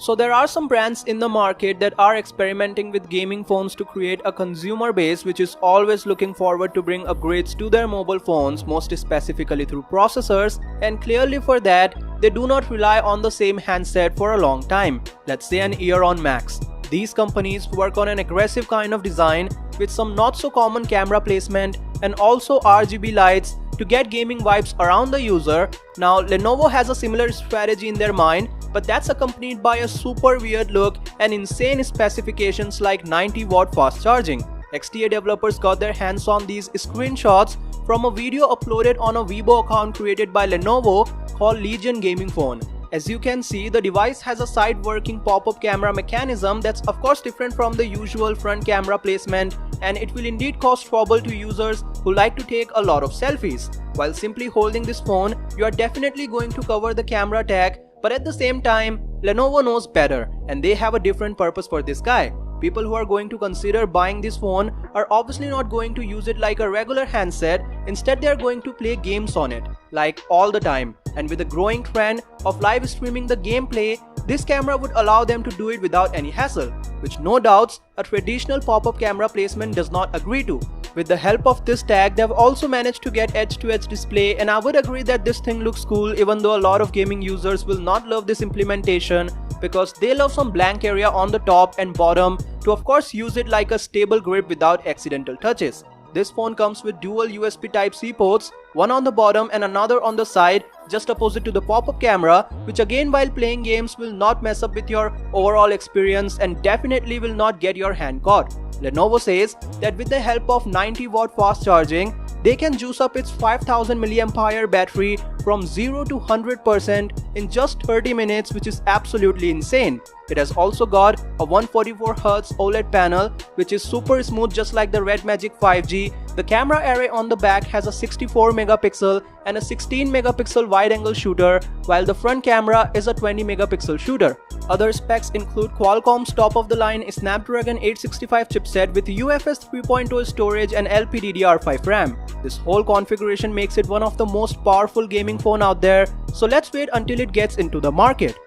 So there are some brands in the market that are experimenting with gaming phones to create a consumer base which is always looking forward to bring upgrades to their mobile phones, most specifically through processors, and clearly for that, they do not rely on the same handset for a long time, let's say an year on max. These companies work on an aggressive kind of design with some not so common camera placement and also RGB lights to get gaming vibes around the user. Now Lenovo has a similar strategy in their mind, but that's accompanied by a super weird look and insane specifications like 90-watt fast charging. XDA developers got their hands on these screenshots from a video uploaded on a Weibo account created by Lenovo called Legion Gaming Phone. As you can see, the device has a side working pop-up camera mechanism that's of course different from the usual front camera placement, and it will indeed cause trouble to users who like to take a lot of selfies. While simply holding this phone, you are definitely going to cover the camera tag, but at the same time, Lenovo knows better and they have a different purpose for this guy. People who are going to consider buying this phone are obviously not going to use it like a regular handset, instead they are going to play games on it, like all the time. And with the growing trend of live streaming the gameplay, this camera would allow them to do it without any hassle, which no doubts a traditional pop-up camera placement does not agree to. With the help of this tag, they've also managed to get edge-to-edge display, and I would agree that this thing looks cool, even though a lot of gaming users will not love this implementation because they love some blank area on the top and bottom to of course use it like a stable grip without accidental touches. This phone comes with dual USB Type-C ports, one on the bottom and another on the side just opposite to the pop-up camera, which again while playing games will not mess up with your overall experience and definitely will not get your hand caught. Lenovo says that with the help of 90-watt fast charging, they can juice up its 5000 mAh battery from 0 to 100% in just 30 minutes, which is absolutely insane. It has also got a 144Hz OLED panel which is super smooth just like the Red Magic 5G. The camera array on the back has a 64 megapixel and a 16 megapixel wide-angle shooter, while the front camera is a 20 megapixel shooter. Other specs include Qualcomm's top-of-the-line Snapdragon 865 chipset with UFS 3.0 storage and LPDDR5 RAM. This whole configuration makes it one of the most powerful gaming phone out there, so let's wait until it gets into the market.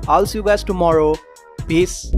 I'll see you guys tomorrow. Peace.